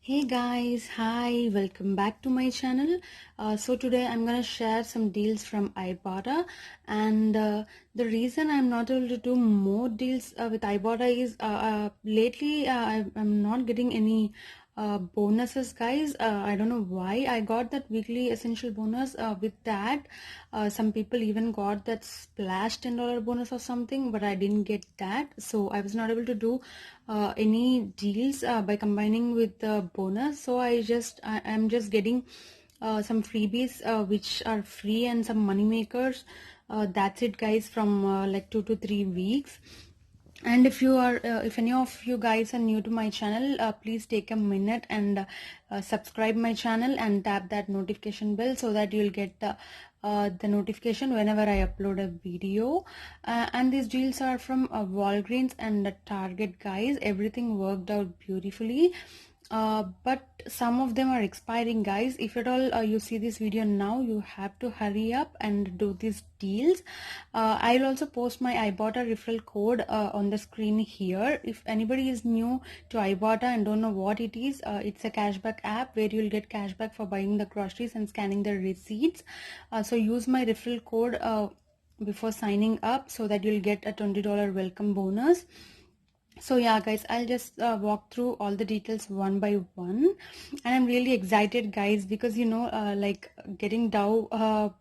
Hey guys, hi, welcome back to my channel. So today I'm gonna share some deals from Ibotta, and the reason I'm not able to do more deals with Ibotta is lately I'm not getting any bonuses, guys. I don't know why. I got that weekly essential bonus. With that, some people even got that splash $10 bonus or something, but I didn't get that, so I was not able to do any deals by combining with the bonus. So I'm just getting some freebies which are free and some money makers. That's it, guys, from like 2 to 3 weeks. And if any of you guys are new to my channel, please take a minute and subscribe my channel and tap that notification bell so that you'll get the notification whenever I upload a video. And these deals are from Walgreens and Target, guys. Everything worked out beautifully. But some of them are expiring, guys. If at all you see this video now, you have to hurry up and do these deals. I'll also post my Ibotta referral code on the screen here. If anybody is new to Ibotta and don't know what it is, it's a cashback app where you'll get cashback for buying the groceries and scanning the receipts. So use my referral code before signing up so that you'll get a $20 welcome bonus. So yeah, guys, I'll just walk through all the details one by one, and I'm really excited, guys, because like getting Dove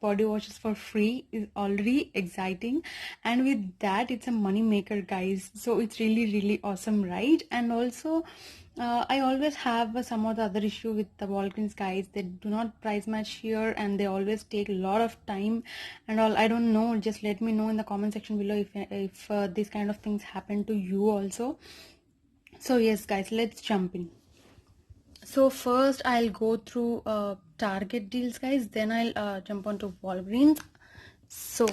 body washes for free is already exciting, and with that it's a money maker, guys. So it's really awesome, right? And also I always have some or the other issue with the Walgreens, guys. They do not price match here, and they always take a lot of time and all. I don't know. Just let me know in the comment section below if these kind of things happen to you also. So yes, guys, let's jump in. So first I'll go through Target deals, guys. Then I'll jump onto Walgreens. So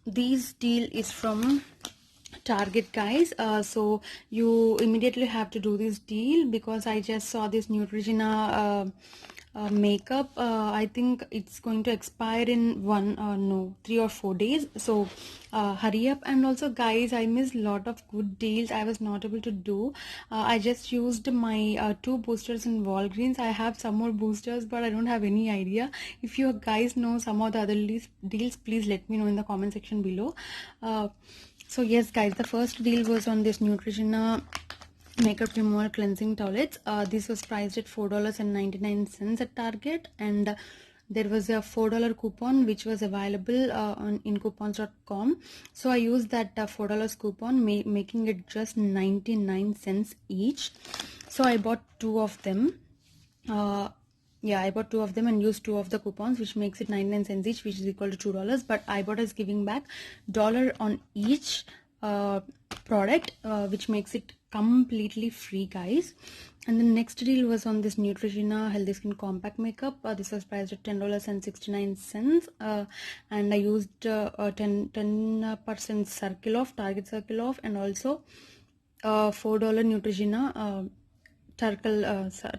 this deal is from Target, guys. So you immediately have to do this deal because I just saw this Neutrogena makeup. I think it's going to expire in 3 or 4 days, so hurry up. And also, guys, I missed a lot of good deals I was not able to do. I just used my 2 boosters in Walgreens. I have some more boosters, but I don't have any idea. If you guys know some of the other deals, please let me know in the comment section below. So yes, guys, the first deal was on this Neutrogena makeup remover cleansing towelettes. This was priced at $4.99 at Target, and there was a $4 coupon which was available on incoupons.com. So I used that $4 coupon, making it just 99 cents each. So I bought 2 of them. Yeah, I bought 2 of them and used 2 of the coupons, which makes it 99 cents each, which is equal to $2. But Ibotta is giving back $1 on each product, which makes it completely free, guys. And the next deal was on this Neutrogena Healthy Skin Compact Makeup. This was priced at $10.69, and I used 10% circle off, Target circle off, and also $4 Neutrogena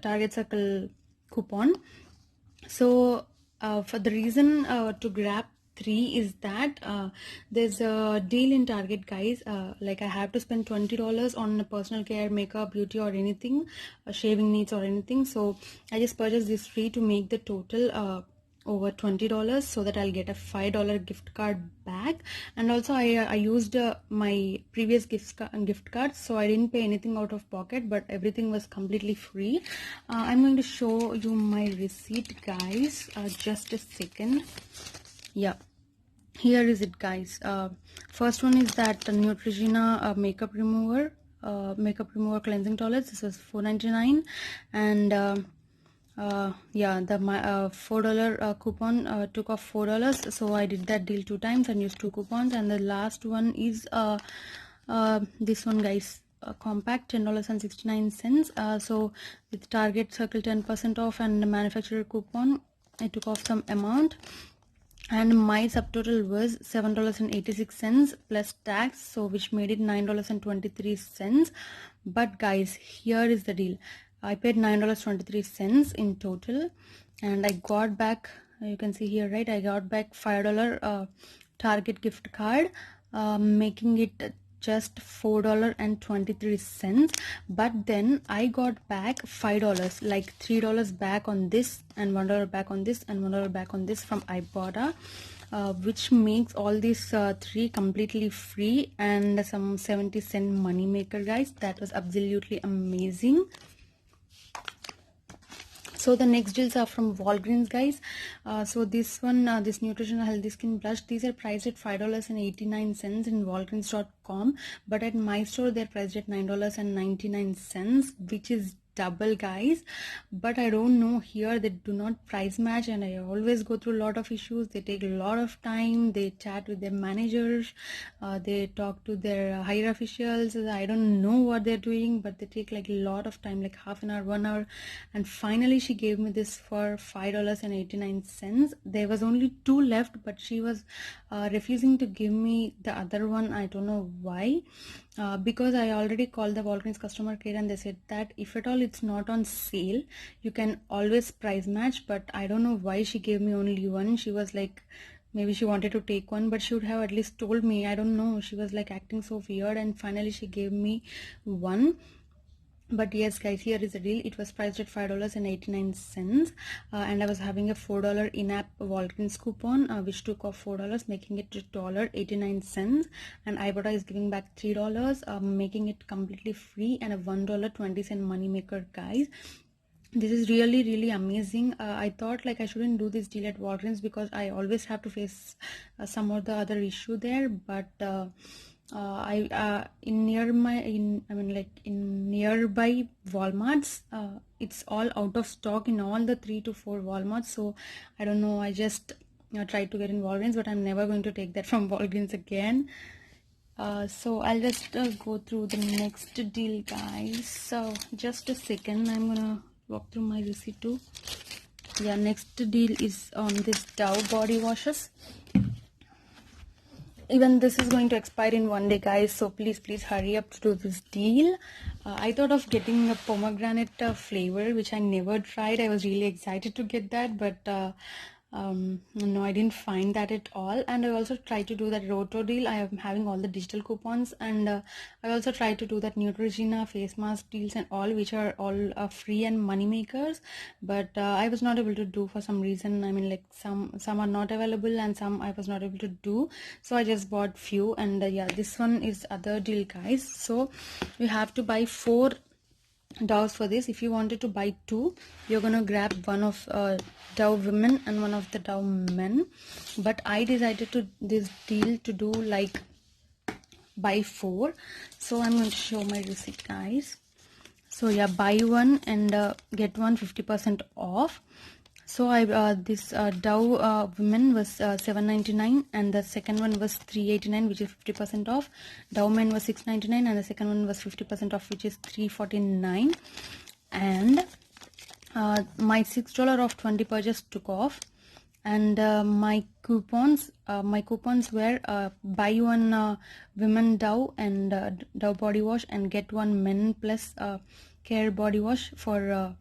Target circle coupon. So for the reason to grab 3 is that there's a deal in Target, guys. Like I have to spend $20 on personal care, makeup, beauty, or anything, shaving needs or anything. So I just purchased this free to make the total over $20, so that I'll get a $5 gift card back. And also I used my previous gift cards, so I didn't pay anything out of pocket, but everything was completely free. I'm going to show you my receipt, guys. Just a second. Yeah, here is it, guys. First one is that Neutrogena makeup remover cleansing towelettes. This was $4.99, and yeah, the $4 coupon took off $4, so I did that deal 2 times and used 2 coupons. And the last one is this one, guys. Compact, $10.69. So with Target circle 10% off and the manufacturer coupon, I took off some amount, and my subtotal was $7.86 plus tax, so which made it $9.23. But guys, here is the deal. I paid $9.23 in total, and I got back, you can see here, right, I got back $5 Target gift card, making it just $4.23, but then I got back $5, like $3 back on this and $1 back on this and $1 back on this from Ibotta, which makes all these three completely free and some 70-cent money maker, guys. That was absolutely amazing. So the next deals are from Walgreens, guys. So this one, this nutritional healthy skin blush, these are priced at $5.89 in Walgreens.com, but at my store they're priced at $9.99, which is double, guys. But I don't know, here they do not price match, and I always go through a lot of issues. They take a lot of time, they chat with their managers, they talk to their higher officials. I don't know what they're doing, but they take like a lot of time, like half an hour, 1 hour, and finally she gave me this for $5.89. There was only 2 left, but she was refusing to give me the other one. I don't know why. Because I already called the Walgreens customer care and they said that if at all it's not on sale, you can always price match. But I don't know why she gave me only one. She was like, maybe she wanted to take one, but she would have at least told me. I don't know, she was like acting so weird, and finally she gave me one. But yes, guys, here is the deal. It was priced at $5.89, and I was having a $4 in-app Walgreens coupon, which took off $4, making it $1.89. And Ibotta is giving back $3, making it completely free, and a $1.20 money maker, guys. This is really amazing. I thought like I shouldn't do this deal at Walgreens because I always have to face some or the other issue there, but in nearby Walmarts, it's all out of stock in all the 3 to 4 Walmarts. So I don't know, I just tried to get in Walgreens, but I'm never going to take that from Walgreens again. So I'll just go through the next deal, guys. So just a second, I'm gonna walk through my receipt too. Yeah, next deal is on this Dove body washes. Even this is going to expire in 1 day, guys, so please hurry up to do this deal. I thought of getting a pomegranate flavor, which I never tried. I was really excited to get that, but no, I didn't find that at all. And I also tried to do that Roto deal. I am having all the digital coupons, and I also tried to do that Neutrogena face mask deals and all, which are all free and money makers, but I was not able to do for some reason. I mean, like some are not available and some I was not able to do, so I just bought few. And yeah, this one is other deal, guys. So you have to buy 4 Doves for this. If you wanted to buy 2, you're gonna grab one of Dove women and one of the Dove men, but I decided to this deal to do like buy 4. So I'm going to show my receipt, guys. So yeah, buy one and get one 50% off. So I this Dove women was $7.99, and the second one was $3.89, which is 50% off. Dove men was $6.99, and the second one was 50% off, which is $3.49. And my $6 off 20 purchase took off, and my coupons were buy one women Dove and Dove body wash and get one men plus care body wash for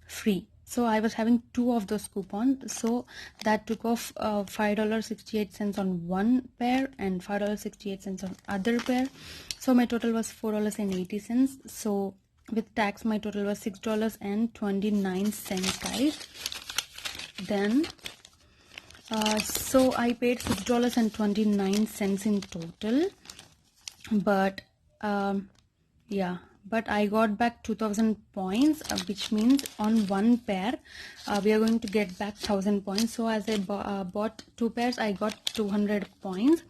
free. So I was having 2 of those coupons, so that took off $5.68 on one pair and $5.68 on other pair. So my total was $4.80. So with tax, my total was $6.29, guys. Then so I paid $6.29 in total, but yeah, but I got back 2000 points, which means on one pair we are going to get back 1000 points. So as I bought 2 pairs, I got 200 points,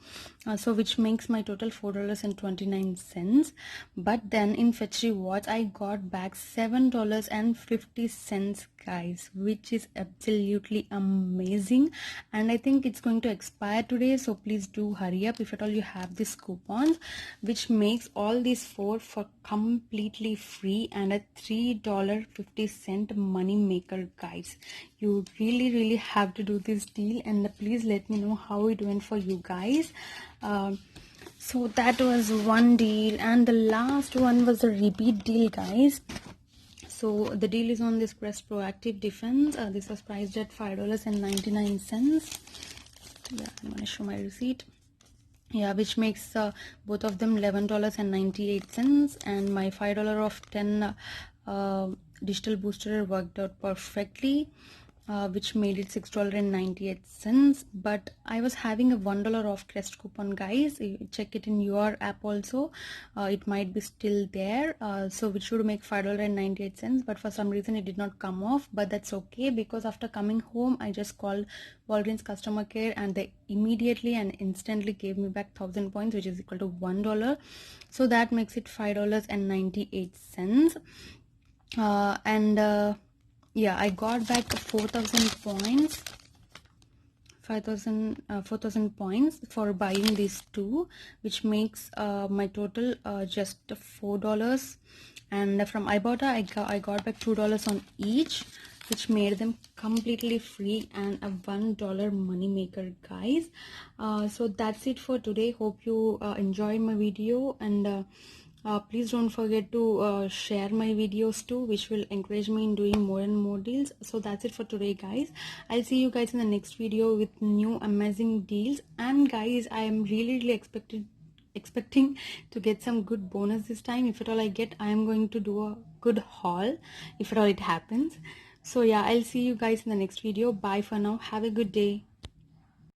so which makes my total $4.29. But then in Fetch Rewards I got back $7.50, guys, which is absolutely amazing. And I think it's going to expire today, so please do hurry up if at all you have this coupon, which makes all these 4 for completely free and a $3.50 money maker, guys. You really have to do this deal, and please let me know how it went for you guys. So that was one deal, and the last one was a repeat deal, guys. So the deal is on this Crest Proactive Defense. This was priced at $5.99. Yeah, I'm going to show my receipt. Yeah, which makes both of them $11.98, and my $5 of 10 digital booster worked out perfectly, which made it $6.98. But I was having a $1 off crest coupon, guys. You check it in your app also. It might be still there, so which would make $5.98, but for some reason it did not come off. But that's okay, because after coming home I just called Walgreens customer care, and they immediately and instantly gave me back 1000 points, which is equal to $1. So that makes it $5.98. And yeah, I got back 4000 points, 4000 points for buying these two, which makes my total just $4. And from Ibotta I got back $2 on each, which made them completely free and a $1 money maker, guys. So that's it for today. Hope you enjoyed my video, and please don't forget to share my videos too, which will encourage me in doing more and more deals. So that's it for today, guys. I'll see you guys in the next video with new amazing deals. And guys, I am really expecting to get some good bonus this time. If at all I get, I am going to do a good haul, if at all it happens. So yeah, I'll see you guys in the next video. Bye for now. Have a good day.